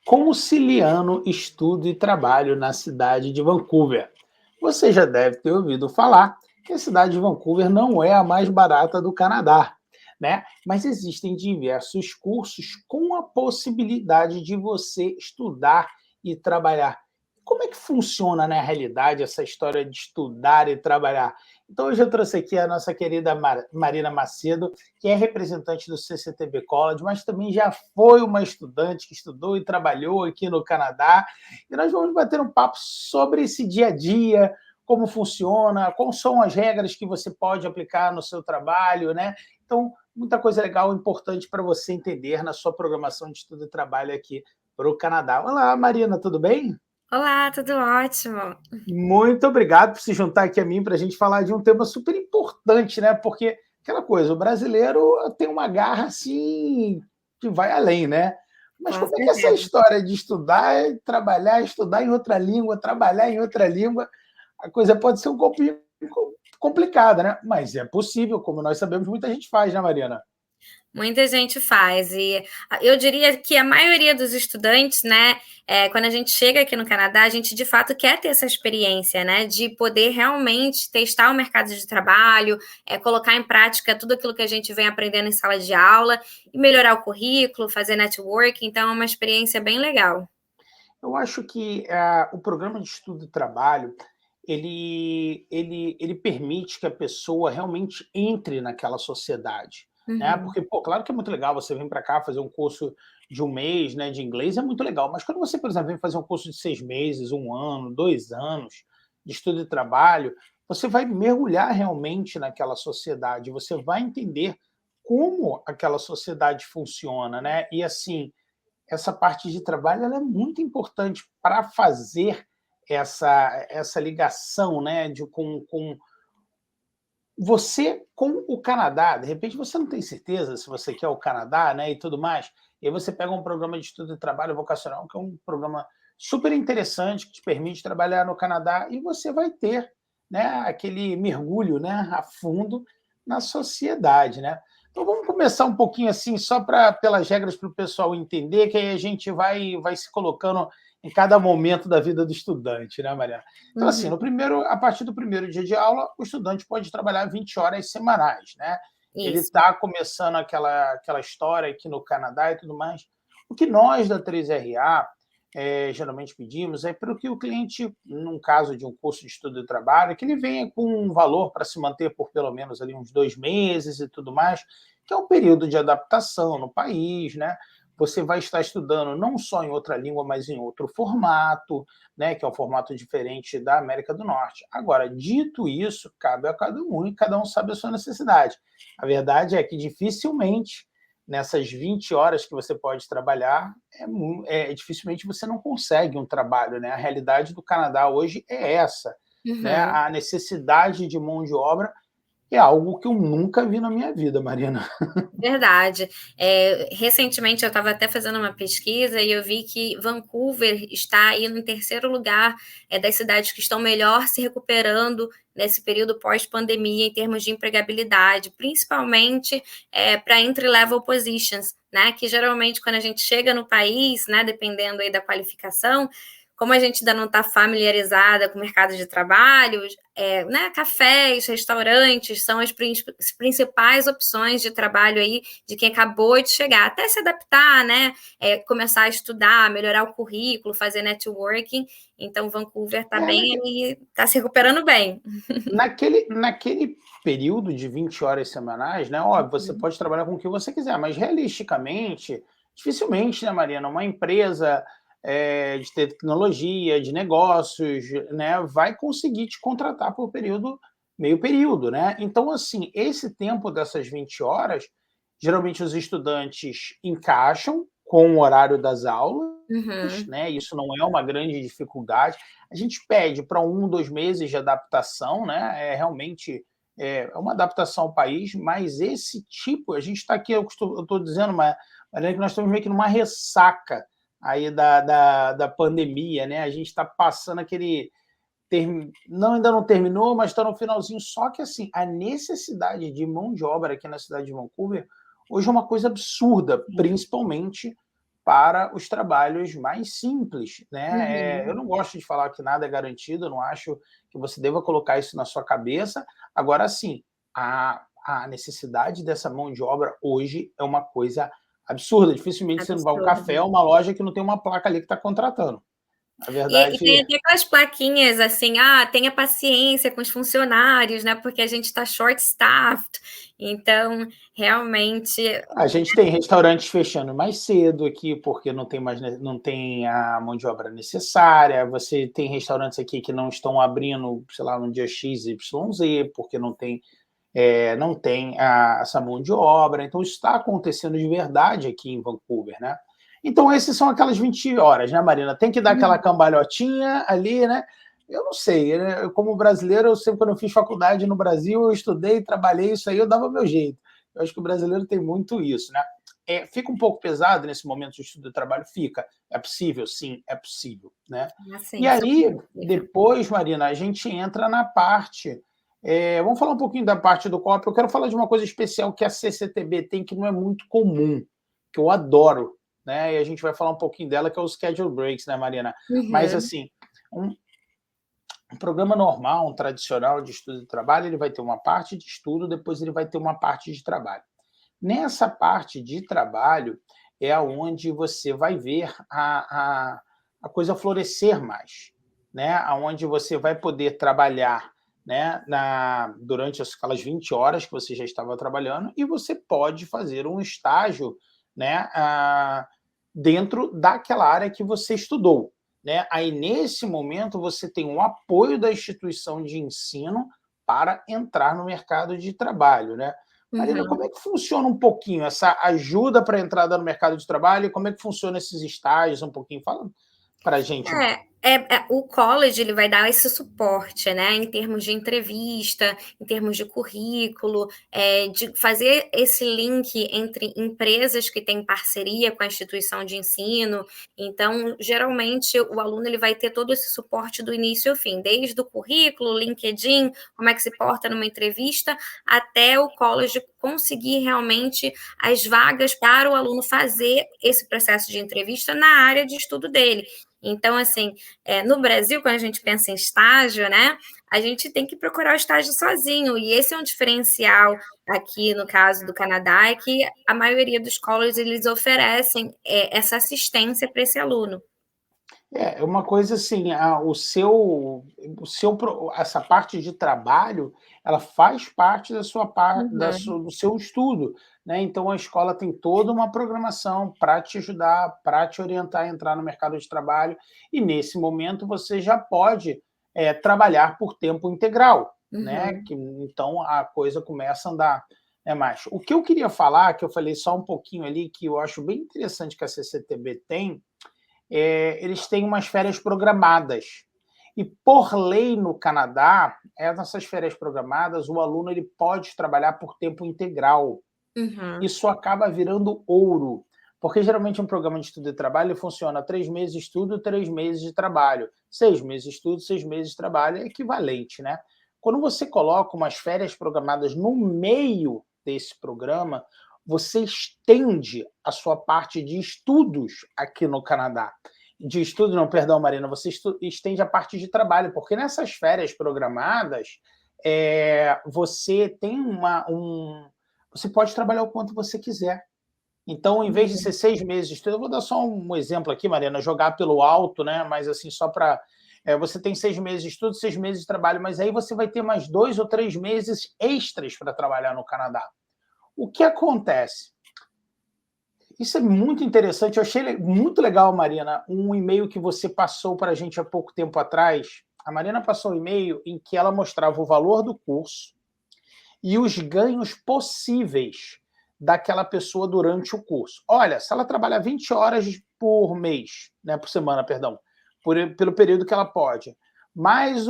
Conciliando estudo e trabalho na cidade de Vancouver. Você já deve ter ouvido falar que a cidade de Vancouver não é a mais barata do Canadá, né? Mas existem diversos cursos com a possibilidade de você estudar e trabalhar. Como é que funciona na realidade essa história de estudar e trabalhar? Então, hoje eu trouxe aqui a nossa querida Marina Macedo, que é representante do CCTB College, mas também já foi uma estudante que estudou e trabalhou aqui no Canadá. E nós vamos bater um papo sobre esse dia a dia, como funciona, quais são as regras que você pode aplicar no seu trabalho, né? Então, muita coisa legal, importante para você entender na sua programação de estudo e trabalho aqui para o Canadá. Olá, Marina, tudo bem? Olá, tudo ótimo. Muito obrigado por se juntar aqui a mim para a gente falar de um tema super importante, né? Porque aquela coisa, o brasileiro tem uma garra assim que vai além, né? Mas Com como é que é essa certeza. história de estudar, trabalhar, estudar em outra língua, trabalhar em outra língua, a coisa pode ser um pouquinho complicada, né? Mas é possível, como nós sabemos, muita gente faz, né, Mariana? Muita gente faz e eu diria que a maioria dos estudantes, né, quando a gente chega aqui no Canadá, a gente de fato quer ter essa experiência, né, de poder realmente testar o mercado de trabalho, colocar em prática tudo aquilo que a gente vem aprendendo em sala de aula e melhorar o currículo, fazer network, então é uma experiência bem legal. Eu acho que o programa de estudo e trabalho ele permite que a pessoa realmente entre naquela sociedade, né? Uhum. Porque, pô, claro que é muito legal você vir para cá fazer um curso de um mês, né, de inglês, é muito legal. Mas quando você, por exemplo, vem fazer um curso de 6 meses, um ano, 2 anos de estudo e trabalho, você vai mergulhar realmente naquela sociedade, você vai entender como aquela sociedade funciona, né? E assim, essa parte de trabalho ela é muito importante para fazer essa ligação, né, com você com o Canadá. De repente você não tem certeza se você quer o Canadá, né, e tudo mais. E aí você pega um programa de estudo e trabalho vocacional, que é um programa super interessante, que te permite trabalhar no Canadá, e você vai ter, né, aquele mergulho, né, a fundo na sociedade, né? Então vamos começar um pouquinho assim, só pelas regras para o pessoal entender, que aí a gente vai se colocando em cada momento da vida do estudante, né, Mariana? Então, assim, Uhum. a partir do primeiro dia de aula, o estudante pode trabalhar 20 horas semanais, né? Ele Isso. está começando aquela história aqui no Canadá e tudo mais. O que nós da 3RA geralmente pedimos é para que o cliente, num caso de um curso de estudo e trabalho, que ele venha com um valor para se manter por pelo menos ali uns 2 meses e tudo mais, que é um período de adaptação no país, né? Você vai estar estudando não só em outra língua, mas em outro formato, né, que é um formato diferente da América do Norte. Agora, dito isso, cabe a cada um e cada um sabe a sua necessidade. A verdade é que dificilmente, nessas 20 horas que você pode trabalhar, dificilmente você não consegue um trabalho. Né? A realidade do Canadá hoje é essa. Né? Uhum. A necessidade de mão de obra é algo que eu nunca vi na minha vida, Mariana. Verdade. Recentemente eu estava até fazendo uma pesquisa e eu vi que Vancouver está aí no terceiro lugar das cidades que estão melhor se recuperando nesse período pós-pandemia em termos de empregabilidade, principalmente para entry-level positions, né? Que geralmente quando a gente chega no país, né, dependendo aí da qualificação, como a gente ainda não está familiarizada com o mercado de trabalho, né, cafés, restaurantes são as principais opções de trabalho aí de quem acabou de chegar, até se adaptar, né, começar a estudar, melhorar o currículo, fazer networking. Então, Vancouver está É, bem aí, está se recuperando bem. naquele período de 20 horas semanais, né? Óbvio, você pode trabalhar com o que você quiser, mas realisticamente, dificilmente, né, Mariana, uma empresa de tecnologia, de negócios, né, vai conseguir te contratar por meio período, né? Então, assim, esse tempo dessas 20 horas, geralmente os estudantes encaixam com o horário das aulas, Uhum. né? Isso não é uma grande dificuldade. A gente pede para 1, 2 meses de adaptação, né? Realmente uma adaptação ao país, mas esse tipo, a gente está aqui, eu estou dizendo, Mariana, que nós estamos meio que numa ressaca aí da pandemia, né? A gente está passando aquele. Não, ainda não terminou, mas está no finalzinho. Só que assim, a necessidade de mão de obra aqui na cidade de Vancouver hoje é uma coisa absurda, principalmente para os trabalhos mais simples, né? Eu Uhum. não gosto de falar que nada é garantido, eu não acho que você deva colocar isso na sua cabeça. Agora, sim, a necessidade dessa mão de obra hoje é uma coisa absurda. Dificilmente você não vai a um café Absurdo. ou uma loja que não tem uma placa ali que está contratando. Na E verdade, tem até aquelas plaquinhas assim: tenha paciência com os funcionários, né, porque a gente está short staffed. Então, realmente, a gente tem restaurantes fechando mais cedo aqui, porque não tem a mão de obra necessária. Você tem restaurantes aqui que não estão abrindo, sei lá, no dia X, Y, Z, porque não tem essa mão de obra. Então, isso está acontecendo de verdade aqui em Vancouver, né? Então, esses são aquelas 20 horas, né, Marina? Tem que dar aquela cambalhotinha ali, né? Eu não sei, né? Eu, como brasileiro, eu sempre, quando eu fiz faculdade no Brasil, eu estudei, trabalhei, isso aí eu dava meu jeito. Eu acho que o brasileiro tem muito isso, né? Fica um pouco pesado nesse momento de estudo e trabalho? Fica. É possível? Sim, é possível, né? E assim, super aí, possível. depois, Marina, a gente entra na parte vamos falar um pouquinho da parte do COP. Eu quero falar de uma coisa especial que a CCTB tem, que não é muito comum, que eu adoro, né? E a gente vai falar um pouquinho dela, que é o Schedule Breaks, né, Marina? Mas, Uhum. assim, um programa normal, um tradicional de estudo e trabalho, ele vai ter uma parte de estudo, depois ele vai ter uma parte de trabalho. Nessa parte de trabalho é onde você vai ver a coisa florescer mais, né? Onde você vai poder trabalhar, né, durante aquelas 20 horas que você já estava trabalhando, e você pode fazer um estágio, né, dentro daquela área que você estudou. Né? Aí, nesse momento, você tem um apoio da instituição de ensino para entrar no mercado de trabalho, né? Marina, como Uhum. é que funciona um pouquinho essa ajuda para a entrada no mercado de trabalho? Como é que funciona esses estágios um pouquinho? Fala para a gente um pouco. O college ele vai dar esse suporte, né, em termos de entrevista, em termos de currículo, de fazer esse link entre empresas que têm parceria com a instituição de ensino. Então, geralmente, o aluno ele vai ter todo esse suporte do início ao fim, desde o currículo, LinkedIn, como é que se porta numa entrevista, até o college conseguir realmente as vagas para o aluno fazer esse processo de entrevista na área de estudo dele. Então, assim, no Brasil, quando a gente pensa em estágio, né, a gente tem que procurar o estágio sozinho, e esse é um diferencial aqui no caso do Canadá, é que a maioria dos colleges eles oferecem essa assistência para esse aluno. É uma coisa assim, essa parte de trabalho, ela faz parte Uhum. do seu estudo, né? Então a escola tem toda uma programação para te ajudar, para te orientar a entrar no mercado de trabalho, e nesse momento você já pode trabalhar por tempo integral, né? Uhum. Então a coisa começa a andar. Mais. O que eu queria falar, que eu falei só um pouquinho ali, que eu acho bem interessante que a CCTB tem, eles têm umas férias programadas. E, por lei, no Canadá, nessas férias programadas, o aluno ele pode trabalhar por tempo integral. Uhum. Isso acaba virando ouro, porque geralmente um programa de estudo e trabalho ele funciona 3 meses de estudo, 3 meses de trabalho. 6 meses de estudo, 6 meses de trabalho, é equivalente, né? Quando você coloca umas férias programadas no meio desse programa, você estende a sua parte de estudos aqui no Canadá. De estudo, não, perdão, Marina, você estende a parte de trabalho, porque nessas férias programadas, você tem você pode trabalhar o quanto você quiser. Então, em vez de ser Uhum. 6 meses de estudo, eu vou dar só um exemplo aqui, Mariana, jogar pelo alto, né? Mas assim, só para. Você tem 6 meses de estudo, 6 meses de trabalho, mas aí você vai ter mais 2 ou 3 meses extras para trabalhar no Canadá. O que acontece? Isso é muito interessante. Eu achei muito legal, Marina, um e-mail que você passou para a gente há pouco tempo atrás. A Marina passou um e-mail em que ela mostrava o valor do curso e os ganhos possíveis daquela pessoa durante o curso. Olha, se ela trabalhar 20 horas por mês, né, por semana, perdão, pelo período que ela pode, mais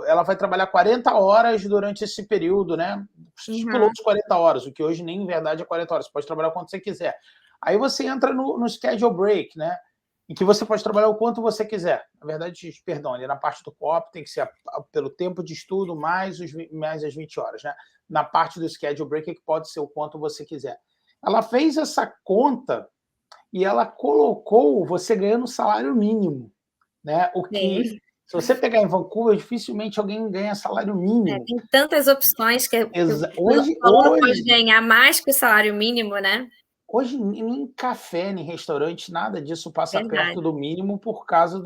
ela vai trabalhar 40 horas durante esse período, né? Estipulou Uhum. os 40 horas, o que hoje nem em verdade é 40 horas, você pode trabalhar quanto você quiser. Aí você entra no schedule break, né? Em que você pode trabalhar o quanto você quiser. Na verdade, perdão, ali na parte do COP tem que ser pelo tempo de estudo mais as 20 horas. Né? Na parte do schedule break é que pode ser o quanto você quiser. Ela fez essa conta e ela colocou você ganhando salário mínimo, né? O que, Sim. se você pegar em Vancouver, dificilmente alguém ganha salário mínimo. Tem tantas opções que Hoje, o aluno pode hoje, ganhar mais que o salário mínimo, né? hoje, nem café, nem restaurante, nada disso passa perto Verdade. do mínimo por causa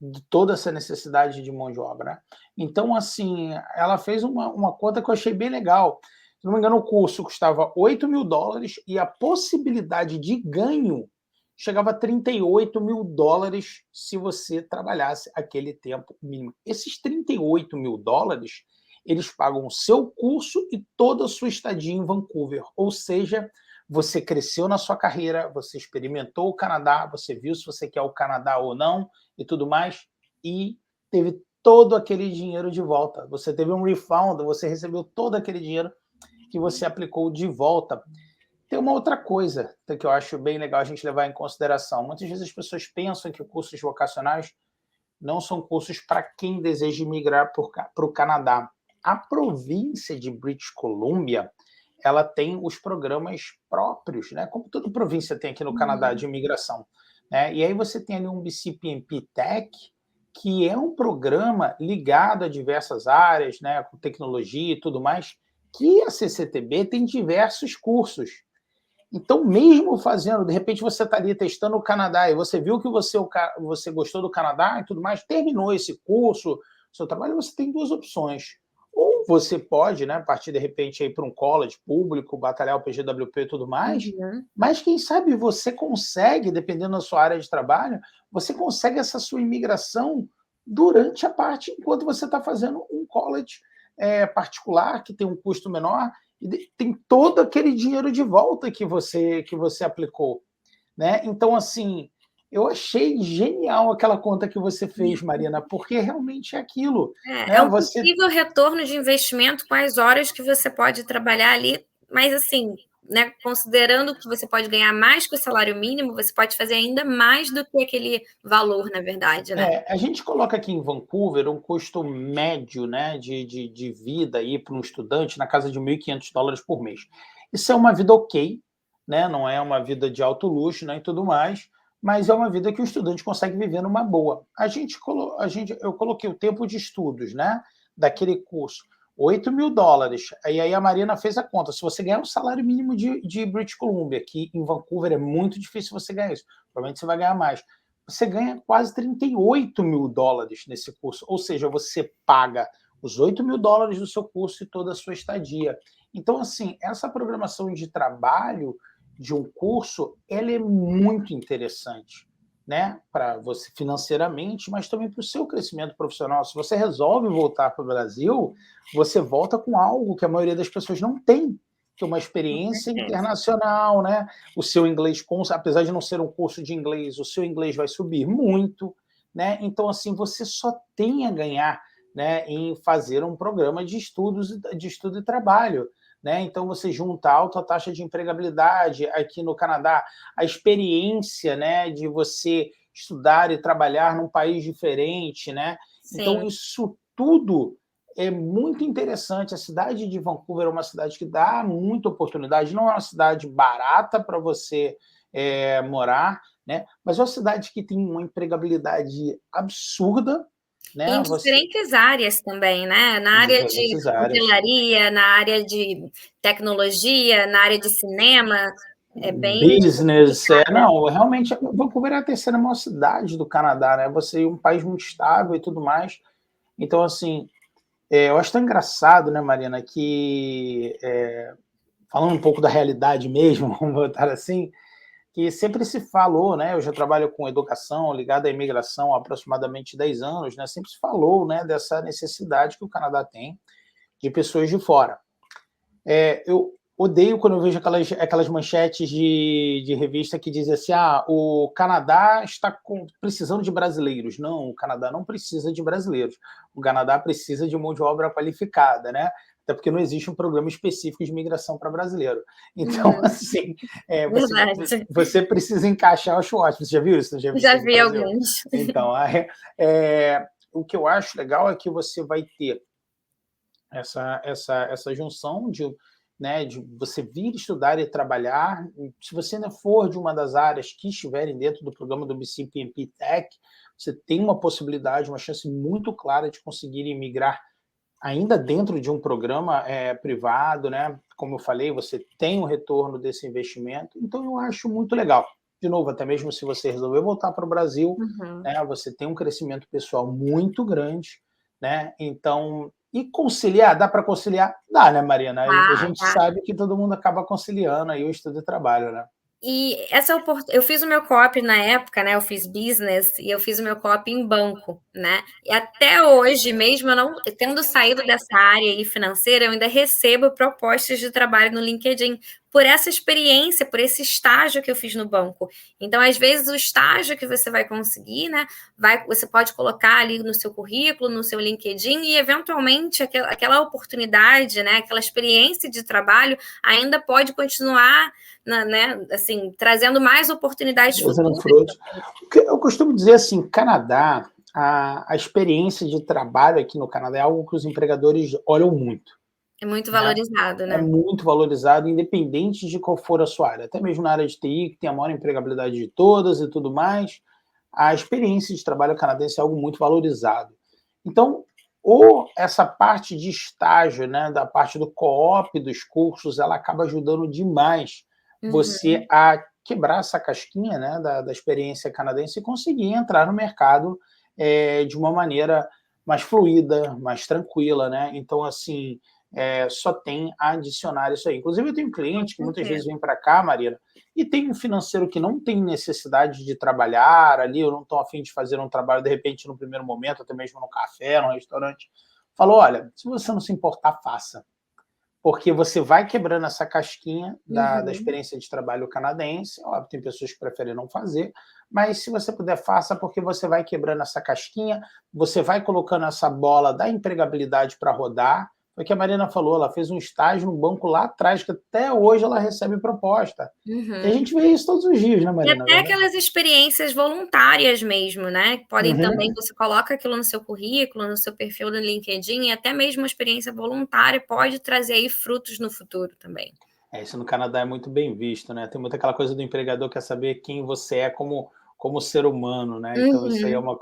de toda essa necessidade de mão de obra, né? Então, assim, ela fez uma conta que eu achei bem legal. Se não me engano, o curso custava $8.000 e a possibilidade de ganho chegava a $38.000 se você trabalhasse aquele tempo mínimo. Esses $38.000, eles pagam o seu curso e toda a sua estadia em Vancouver. Ou seja, você cresceu na sua carreira, você experimentou o Canadá, você viu se você quer o Canadá ou não e tudo mais, e teve todo aquele dinheiro de volta. Você teve um refund, você recebeu todo aquele dinheiro que você aplicou de volta. Tem uma outra coisa que eu acho bem legal a gente levar em consideração. Muitas vezes as pessoas pensam que cursos vocacionais não são cursos para quem deseja migrar para o Canadá. A província de British Columbia, ela tem os programas próprios, né? Como toda província tem aqui no Canadá de imigração, né? E aí você tem ali um BCPMP Tech, que é um programa ligado a diversas áreas, né? Com tecnologia e tudo mais, que a CCTB tem diversos cursos. Então, mesmo fazendo, de repente você está ali testando o Canadá e você viu que você gostou do Canadá e tudo mais, terminou esse curso, seu trabalho, você tem duas opções. Ou você pode, né, partir de repente para um college público, batalhar o PGWP e tudo mais, mas quem sabe você consegue, dependendo da sua área de trabalho, você consegue essa sua imigração durante a parte, enquanto você está fazendo um college particular, que tem um custo menor, e tem todo aquele dinheiro de volta que você aplicou, né? Então, assim, eu achei genial aquela conta que você fez, Marina, porque realmente é aquilo, É né? um possível retorno de investimento com as horas que você pode trabalhar ali, mas assim, né, considerando que você pode ganhar mais que o salário mínimo, você pode fazer ainda mais do que aquele valor, na verdade, né? A gente coloca aqui em Vancouver um custo médio, né, de vida para um estudante na casa de $1.500 por mês. Isso é uma vida ok, né? Não é uma vida de alto luxo, né, e tudo mais, mas é uma vida que o estudante consegue viver numa boa. Eu coloquei o tempo de estudos, né, daquele curso, $8.000. E aí a Marina fez a conta. Se você ganhar o salário mínimo de British Columbia, que em Vancouver é muito difícil você ganhar isso, provavelmente você vai ganhar mais. Você ganha quase $38.000 nesse curso, ou seja, você paga os $8.000 do seu curso e toda a sua estadia. Então, assim, essa programação de trabalho de um curso, ela é muito interessante, né, para você financeiramente, mas também para o seu crescimento profissional. Se você resolve voltar para o Brasil, você volta com algo que a maioria das pessoas não tem, que é uma experiência internacional, né? O seu inglês, apesar de não ser um curso de inglês, o seu inglês vai subir muito, né? Então, assim, você só tem a ganhar, né, em fazer um programa de estudo e trabalho, né? Então, você junta a alta taxa de empregabilidade aqui no Canadá, a experiência, né, de você estudar e trabalhar num país diferente, né? Então, isso tudo é muito interessante. A cidade de Vancouver é uma cidade que dá muita oportunidade, não é uma cidade barata para você morar, né? Mas é uma cidade que tem uma empregabilidade absurda, né? Em diferentes áreas também, né? Na área de hotelaria, na área de tecnologia, na área de cinema, é bem business, não, realmente Vancouver é a terceira maior cidade do Canadá, né? Você é um país muito estável e tudo mais. Então, assim, eu acho tão engraçado, né, Marina, que falando um pouco da realidade mesmo, vamos botar assim, que sempre se falou, né? Eu já trabalho com educação ligada à imigração há aproximadamente 10 anos, né? Sempre se falou, né, dessa necessidade que o Canadá tem de pessoas de fora. Eu odeio quando eu vejo aquelas manchetes de revista que dizem assim: o Canadá está precisando de brasileiros. Não, o Canadá não precisa de brasileiros. O Canadá precisa de mão de obra qualificada, né? Até porque não existe um programa específico de imigração para brasileiro. Então, assim, você precisa encaixar os ótimos. Você já viu isso? Já vi alguns. Então, o que eu acho legal é que você vai ter essa junção né, de você vir estudar e trabalhar. Se você ainda for de uma das áreas que estiverem dentro do programa do BC-PMP Tech, você tem uma possibilidade, uma chance muito clara de conseguir migrar ainda dentro de um programa privado, né? Como eu falei, você tem o retorno desse investimento, então eu acho muito legal. De novo, até mesmo se você resolver voltar para o Brasil, né, você tem um crescimento pessoal muito grande, né? Então, e conciliar, dá para conciliar? Dá, né, Mariana? A gente sabe que todo mundo acaba conciliando aí o estudo e trabalho, né? E eu fiz o meu co-op na época, né? Eu fiz business e eu fiz o meu co-op em banco, né? E até hoje, mesmo eu não tendo saído dessa área aí financeira, eu ainda recebo propostas de trabalho no LinkedIn por essa experiência, por esse estágio que eu fiz no banco. Então, às vezes, o estágio que você vai conseguir, né? Você pode colocar ali no seu currículo, no seu LinkedIn, e eventualmente aquela oportunidade, né? Aquela experiência de trabalho ainda pode continuar, né, assim, trazendo mais oportunidades futuras. Eu costumo dizer assim, Canadá, a experiência de trabalho aqui no Canadá é algo que os empregadores olham muito. É muito valorizado, né? É muito valorizado, independente de qual for a sua área. Até mesmo na área de TI, que tem a maior empregabilidade de todas e tudo mais, a experiência de trabalho canadense é algo muito valorizado. Então, ou essa parte de estágio, né, da parte do co-op dos cursos, ela acaba ajudando demais você a quebrar essa casquinha, né, da experiência canadense e conseguir entrar no mercado de uma maneira mais fluida, mais tranquila, né? Então, assim, só tem a adicionar isso aí. Inclusive, eu tenho cliente que muitas vezes vem para cá, Marina, e tem um financeiro que não tem necessidade de trabalhar ali, eu não estou a fim de fazer um trabalho, de repente, no primeiro momento, até mesmo no café, no restaurante, falou, olha, se você não se importar, faça. Porque você vai quebrando essa casquinha da experiência de trabalho canadense, óbvio, tem pessoas que preferem não fazer, mas se você puder, faça, porque você vai quebrando essa casquinha, você vai colocando essa bola da empregabilidade para rodar. Foi o que a Marina falou, ela fez um estágio no banco lá atrás, que até hoje ela recebe proposta. E a gente vê isso todos os dias, né, E Marina? até aquelas experiências voluntárias mesmo, né? Podem também, você coloca aquilo no seu currículo, no seu perfil do LinkedIn, e até mesmo uma experiência voluntária pode trazer aí frutos no futuro também. Isso no Canadá é muito bem visto, né? Tem muito aquela coisa do empregador que quer saber quem você é como ser humano, né? Então isso aí é uma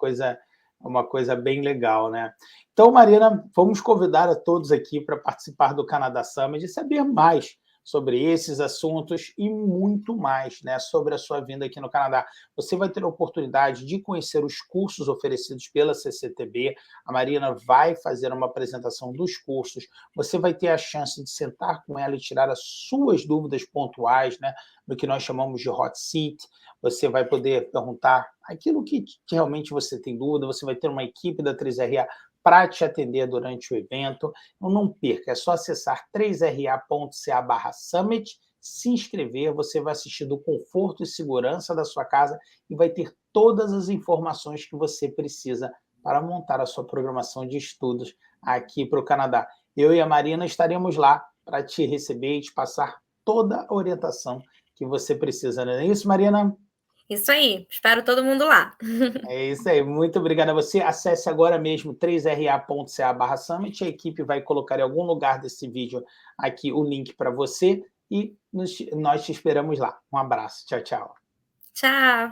coisa bem legal, né? Então, Marina, vamos convidar a todos aqui para participar do Canadá Summit e saber mais sobre esses assuntos e muito mais, né, sobre a sua vinda aqui no Canadá. Você vai ter a oportunidade de conhecer os cursos oferecidos pela CCTB, a Marina vai fazer uma apresentação dos cursos, você vai ter a chance de sentar com ela e tirar as suas dúvidas pontuais, né, no que nós chamamos de hot seat, você vai poder perguntar aquilo que realmente você tem dúvida, você vai ter uma equipe da 3RA para te atender durante o evento. Então, não perca, é só acessar 3ra.ca/summit, se inscrever, você vai assistir do conforto e segurança da sua casa e vai ter todas as informações que você precisa para montar a sua programação de estudos aqui para o Canadá. Eu e a Marina estaremos lá para te receber e te passar toda a orientação que você precisa. Não é isso, Marina? Isso aí, espero todo mundo lá. É isso aí, muito obrigado a você. Acesse agora mesmo 3ra.ca/summit, a equipe vai colocar em algum lugar desse vídeo aqui o link para você e nós te esperamos lá. Um abraço, tchau, tchau. Tchau.